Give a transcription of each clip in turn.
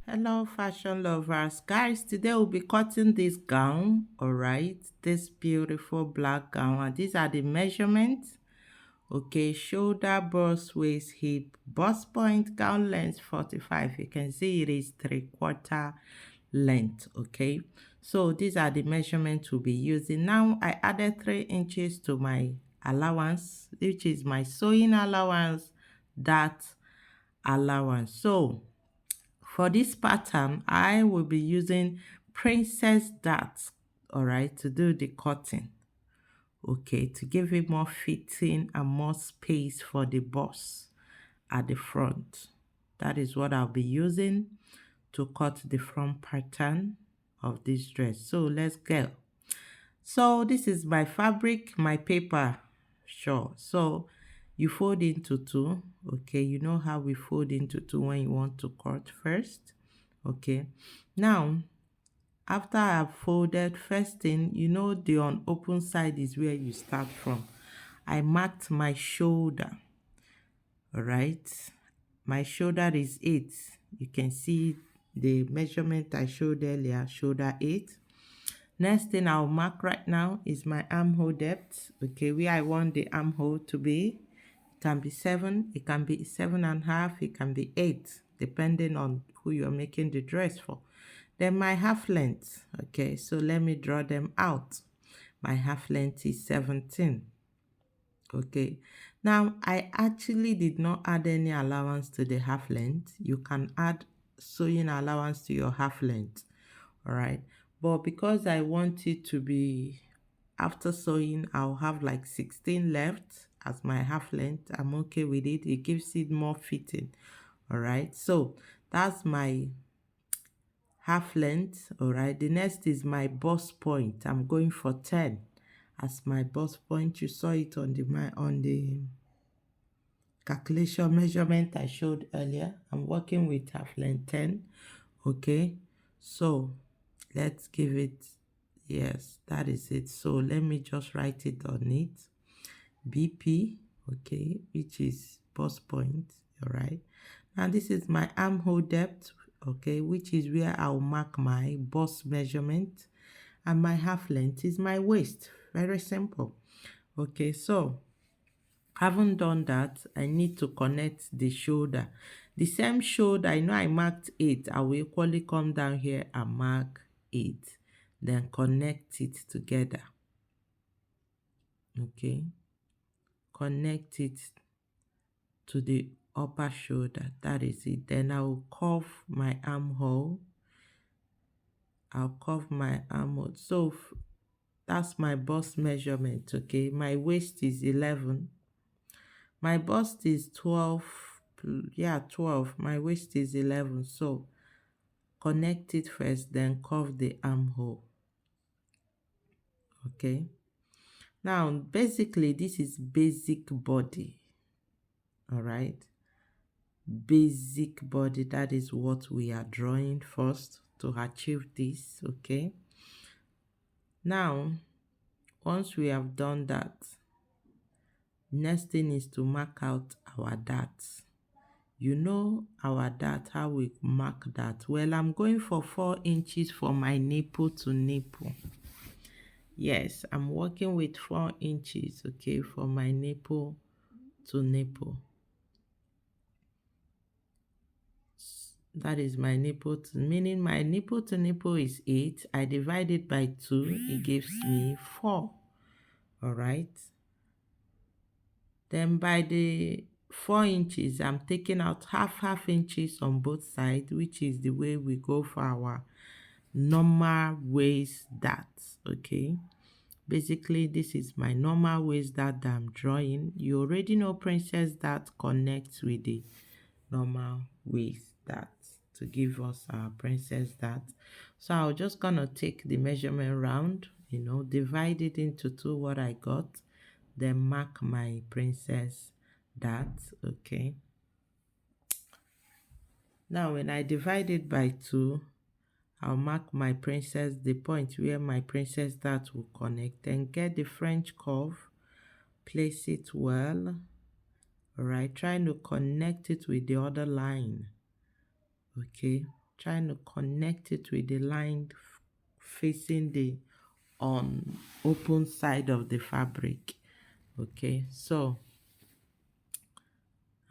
Hello fashion lovers, guys. Today we'll be cutting this gown. All right, this beautiful black gown, and these are the measurements. Okay, shoulder, bust, waist, hip, bust point, gown length 45. You can see it is 3/4 length. Okay, so these are the measurements we'll be using. Now I added 3 inches to my allowance, which is my sewing allowance, that allowance. So for this pattern, I will be using princess darts, all right, to do the cutting, okay, to give it more fitting and more space for the bust at the front. That is what I'll be using to cut the front pattern of this dress. So let's go. So this is my fabric, my paper, sure. So you fold into two, okay. You know how we fold into two when you want to cut first, okay. Now after I've folded, first thing, you know, the unopened side is where you start from. I marked my shoulder, all right. My shoulder is 8. You can see the measurement I showed earlier, shoulder 8. Next thing I'll mark right now is my armhole depth, okay, where I want the armhole to be. It can be 7, it can be 7.5, it can be 8, depending on who you're making the dress for. Then my half length, okay, so let me draw them out. My half length is 17, okay. Now I actually did not add any allowance to the half length. You can add sewing allowance to your half length, all right, but because I want it to be, after sewing I'll have like 16 left as my half length. I'm okay with it. It gives it more fitting, all right. So that's my half length, all right. The next is my bust point. I'm going for 10 as my bust point. You saw it on the calculation measurement I showed earlier. I'm working with half length 10, okay. So let's give it, yes, that is it. So let me just write it on it, BP, okay, which is bust point, all right. Now this is my armhole depth, okay, which is where I'll mark my bust measurement, and my half length is my waist. Very simple, okay. So having done that, I need to connect the shoulder. The same shoulder, I know I marked 8. I will equally come down here and mark 8, then connect it together, okay. Connect it to the upper shoulder, that is it. Then I will curve my armhole. I'll curve my armhole. So that's my bust measurement, okay. My waist is 11. My bust is 12. Yeah, 12. My waist is 11. So connect it first, then curve the armhole, okay. Now basically this is basic body, all right. Basic body, that is what we are drawing first to achieve this, okay. Now once we have done that, next thing is to mark out our darts. You know our dart, how we mark that. Well, I'm going for 4 inches for my nipple to nipple. Yes, I'm working with 4 inches, okay, for my nipple to nipple. That is my nipple to, meaning my nipple to nipple is 8. I divide it by 2, it gives me 4. All right. Then by the 4 inches, I'm taking out half inches on both sides, which is the way we go for our normal waist dart, okay. Basically this is my normal waist dart that I'm drawing. You already know princess dart connects with the normal waist dart to give us our princess dart. So I'm just gonna take the measurement round, you know, divide it into 2, what I got, then mark my princess dart, okay. Now when I divide it by 2, I'll mark my princess, the point where my princess dart will connect, and get the French curve, place it well, all right, trying to connect it with the other line, okay. trying to connect it with the line facing the on open side of the fabric. Okay, so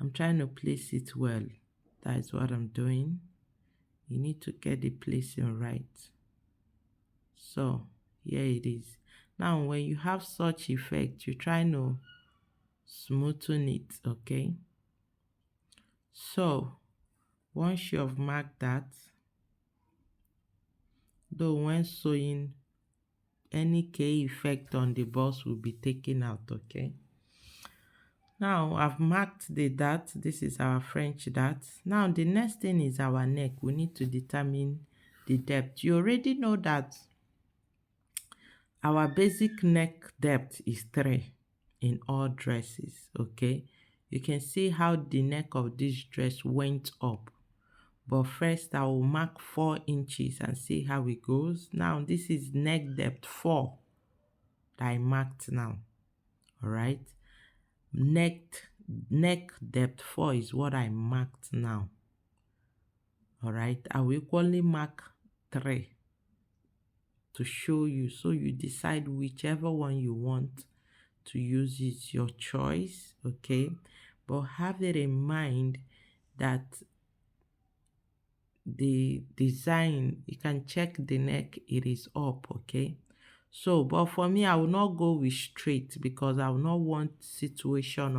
I'm trying to place it well. That is what I'm doing. You need to get the placing right. So here it is. Now when you have such effect, you try to smoothen it. Okay, so once you have marked that, though when sewing, any K effect on the bust will be taken out. Okay, now I've marked the dart. This is our French dart. Now the next thing is our neck. We need to determine the depth. You already know that our basic neck depth is 3 in all dresses. Okay, you can see how the neck of this dress went up, but first I will mark 4 inches and see how it goes. Now this is neck depth 4 that I marked now. All right, neck depth 4 is what I marked now. All right, I will equally mark 3 to show you, so you decide whichever one you want to use. Is your choice. Okay, but have it in mind that the design, you can check the neck, it is up. Okay, so but for me, I will not go with straight because I will not want situation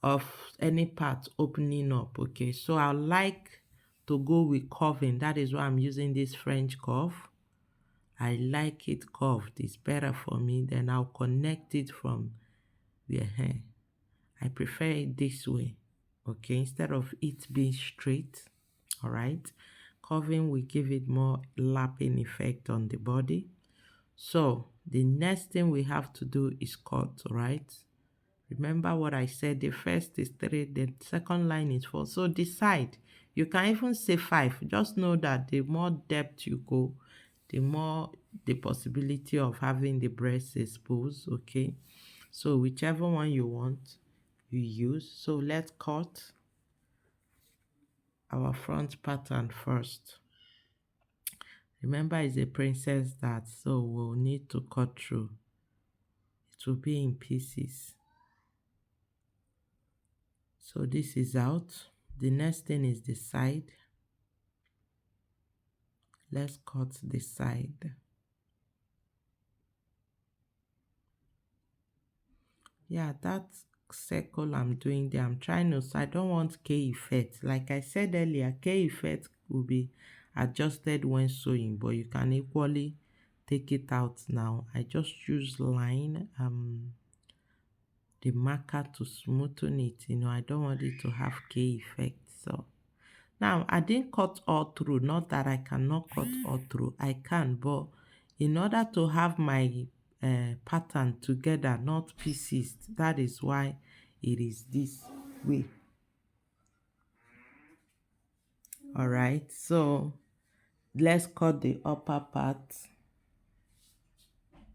of any part opening up. Okay, so I like to go with curving. That is why I'm using this French curve. I like it curved. It's better for me. Then I'll connect it from the hair. I prefer it this way. Okay, instead of it being straight. All right, curving will give it more lapping effect on the body. So the next thing we have to do is cut. Right, remember what I said, the first is 3, the second line is 4. So decide. You can even say 5. Just know that the more depth you go, the more the possibility of having the breast exposed. Okay, so whichever one you want, you use. So let's cut our front pattern first. Remember, it's a princess dart, so we'll need to cut through. It will be in pieces. So this is out. The next thing is the side. Let's cut the side. Yeah, that circle I'm doing there, I'm trying to, so I don't want K effect. Like I said earlier, K effect will be adjusted when sewing, but you can equally take it out now. I just use line the marker to smoothen it. I don't want it to have K effect. So now I didn't cut all through. Not that I cannot cut all through, I can, but in order to have my pattern together, not pieces, that is why it is this way. All right, so let's cut the upper part.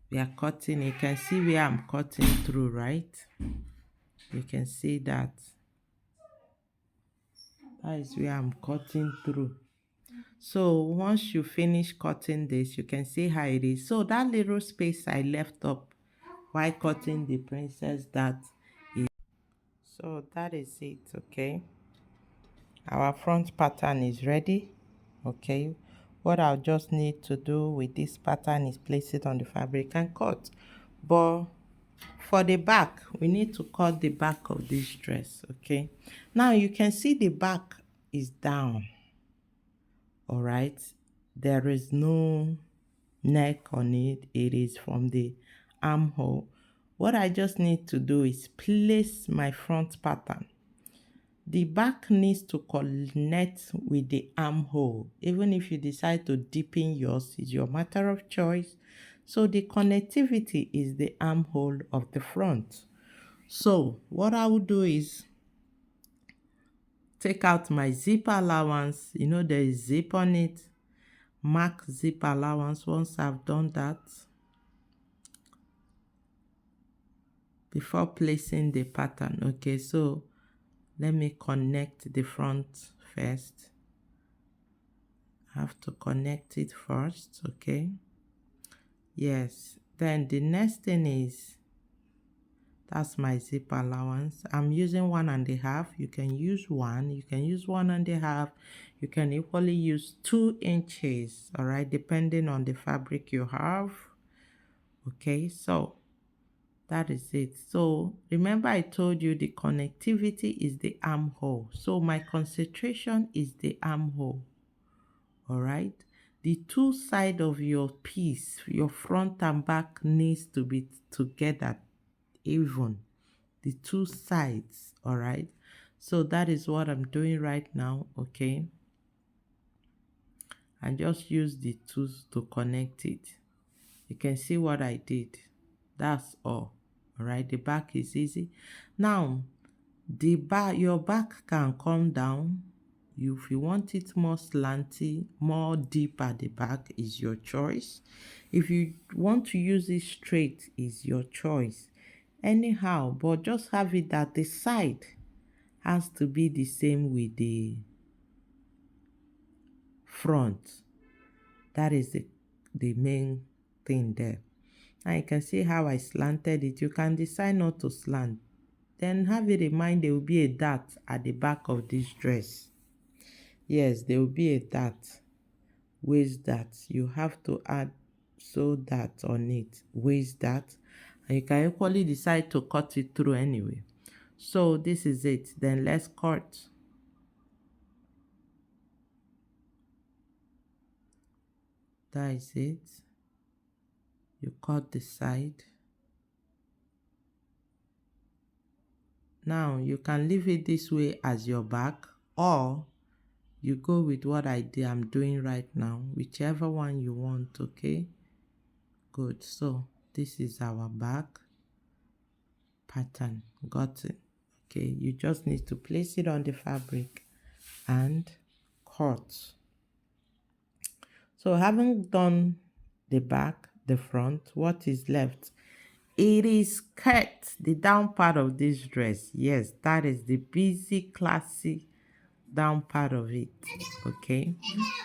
We are cutting, you can see where I'm cutting through, right? You can see that is where I'm cutting through. So once you finish cutting this, you can see how it is. So that little space I left up while cutting the princess, that is, so that is it. Okay, our front pattern is ready. Okay, what I'll just need to do with this pattern is place it on the fabric and cut. But for the back, we need to cut the back of this dress. Okay, now you can see the back is down. All right, there is no neck on it. It is from the armhole. What I just need to do is place my front pattern. The back needs to connect with the armhole. Even if you decide to deepen yours, is your matter of choice. So the connectivity is the armhole of the front. So what I will do is take out my zip allowance. There is zip on it. Mark zip allowance. Once I've done that, before placing the pattern. Okay, so let me connect the front first. Have to connect it first, okay? Yes, then the next thing is, that's my zip allowance. I'm using 1.5. You can use 1, you can use 1.5, you can equally use 2 inches, all right, depending on the fabric you have. Okay, so that is it. So remember I told you the connectivity is the armhole. So my concentration is the armhole. All right. The two sides of your piece, your front and back, needs to be together even. The two sides. All right. So that is what I'm doing right now. Okay. And just use the tools to connect it. You can see what I did. That's all. All right. The back is easy. Now, the back, your back can come down. If you want it more slanty, more deep at the back, is your choice. If you want to use it straight, is your choice. Anyhow, but just have it that the side has to be the same with the front. That is the main thing there. Now you can see how I slanted it. You can decide not to slant. Then have it in mind there will be a dart at the back of this dress. Yes, there will be a dart, waist dart. You have to add sew dart on it, waist dart, and you can equally decide to cut it through anyway. So this is it. Then let's cut. That is it. You cut the side. Now you can leave it this way as your back, or you go with what I'm doing right now, whichever one you want. Okay, good. So this is our back pattern. Got it? Okay, you just need to place it on the fabric and cut. So having done the back, the front, what is left? It is skirt, the down part of this dress. Yes, that is the busy, classy down part of it. Okay,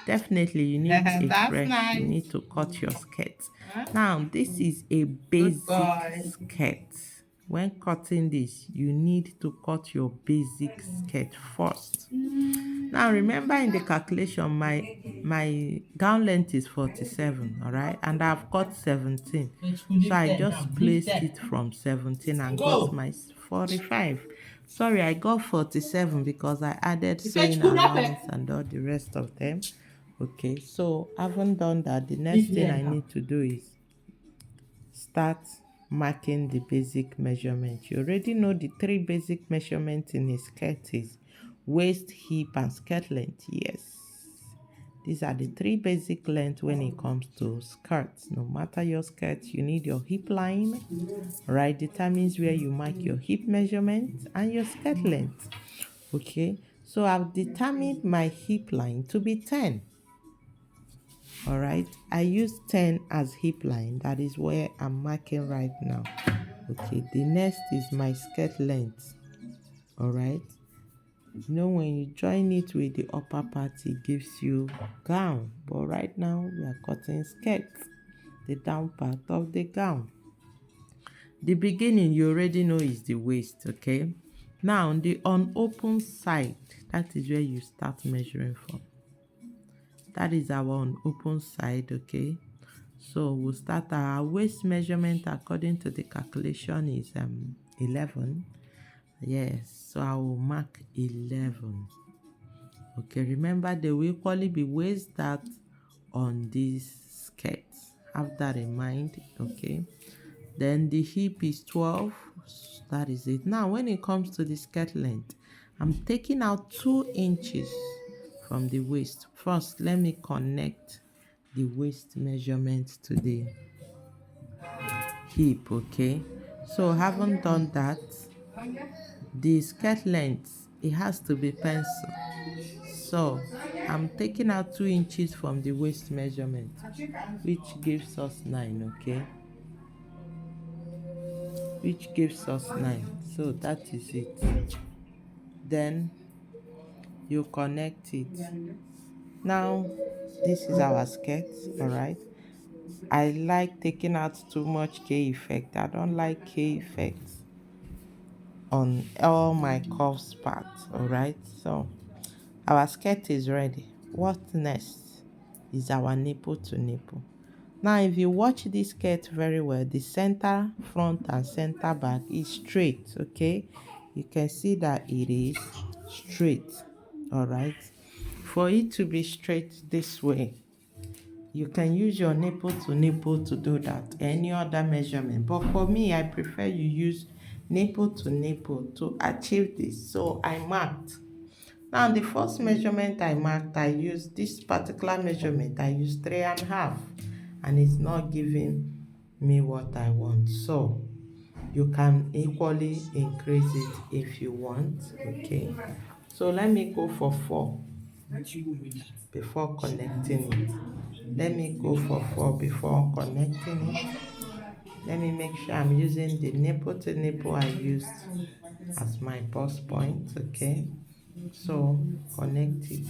definitely you need a fresh. Nice. You need to cut your skirt. Now this is a basic skirt. When cutting this, you need to cut your basic skirt first. Now remember, in the calculation, my gown length is 47, all right, and I've got 17, so I just placed it from 17 and got my 45. Sorry, I got 47 because I added sewing allowance and all the rest of them. Okay, so I haven't done that. The next thing I need to do is start marking the basic measurement. You already know the 3 basic measurements in a skirt is waist, hip, and skirt length. Yes, these are the 3 basic lengths when it comes to skirts. No matter your skirt, you need your hip line, right? Determines where you mark your hip measurement and your skirt length. Okay, so I've determined my hip line to be 10. All right, I use 10 as hip line. That is where I'm marking right now. Okay, the next is my skirt length. All right, you know, when you join it with the upper part, it gives you gown, but right now we are cutting skirt, the down part of the gown. The beginning you already know is the waist. Okay, now the unopened side, that is where you start measuring from. That is our unopened side. Okay, so we'll start our waist measurement according to the calculation is 11. Yes, so I will mark 11. Okay, remember there will equally be waist dart on these skirts. Have that in mind. Okay, then the hip is 12. That is it. Now when it comes to the skirt length, I'm taking out 2 inches from the waist. First, let me connect the waist measurement to the hip. Okay, so haven't done that, the skirt length, it has to be pencil. So I'm taking out 2 inches from the waist measurement, which gives us 9. Okay, which gives us 9. So that is it. Then you connect it. Now this is our skirt. All right, I like taking out too much K effect. I don't like K effects on all my cuffs parts. All right, so our skirt is ready. What next is our nipple to nipple. Now if you watch this skirt very well, the center front and center back is straight. Okay, you can see that it is straight. All right, for it to be straight this way, you can use your nipple to do that, any other measurement, but for me I prefer you use nipple to achieve this. So I marked. Now the first measurement I marked, I used this particular measurement, I used 3.5, and it's not giving me what I want. So you can equally increase it if you want. Okay, so let me go for 4 before connecting it. Let me go for 4 before connecting it. Let me make sure I'm using the nipple to nipple I used as my pulse point. Okay, so connect it.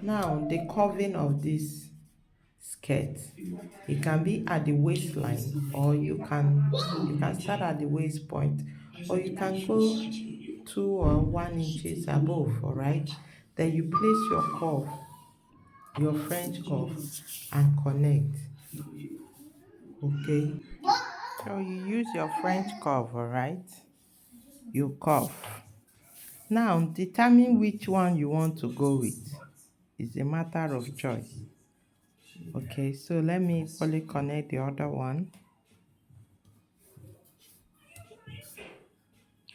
Now the curving of this skirt, it can be at the waistline, or you can start at the waist point, or you can go 2 or 1 inches above. All right, then you place your curve, your French curve, and connect. Okay, so you use your French curve. All right, you curve. Now determine which one you want to go with. It's a matter of choice. Okay, so let me fully connect the other one.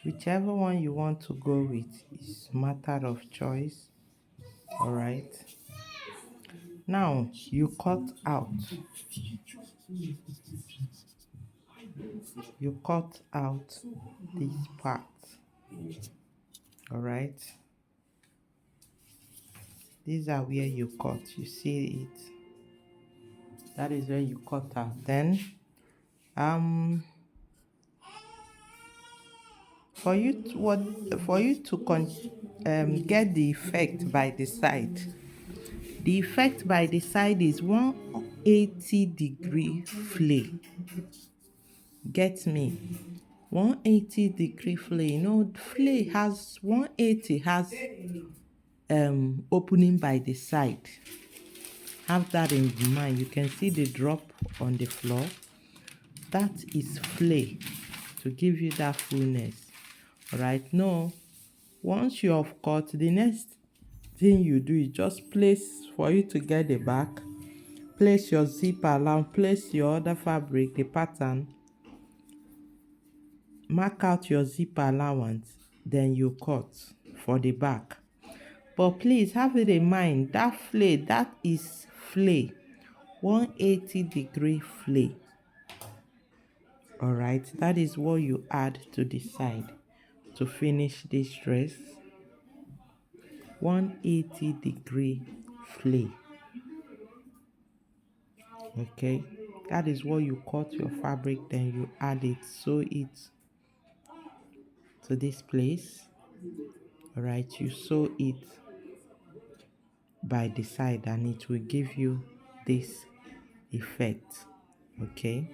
Whichever one you want to go with is matter of choice. All right, now you cut out this part. All right, these are where you cut. You see it, that is where you cut out. Then for you to, get the effect by the side. The effect by the side is 180-degree flay. Get me? 180-degree flay. You know, flay has 180 has opening by the side. Have that in mind. You can see the drop on the floor. That is flay to give you that fullness. All right. No, once you have cut, the next thing you do is just place, for you to get the back, place your zip around, place your other fabric, the pattern, mark out your zip allowance, then you cut for the back. But please have it in mind, that flay, that is flay, 180-degree flay. All right, that is what you add to the side to finish this dress. 180-degree flay. Okay, that is what you cut your fabric, then you add it, sew it to this place. All right, you sew it by the side, and it will give you this effect. Okay,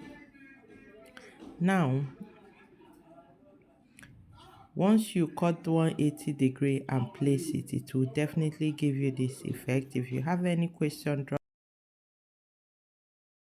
now once you cut 180-degree and place it, it will definitely give you this effect. If you have any question, drop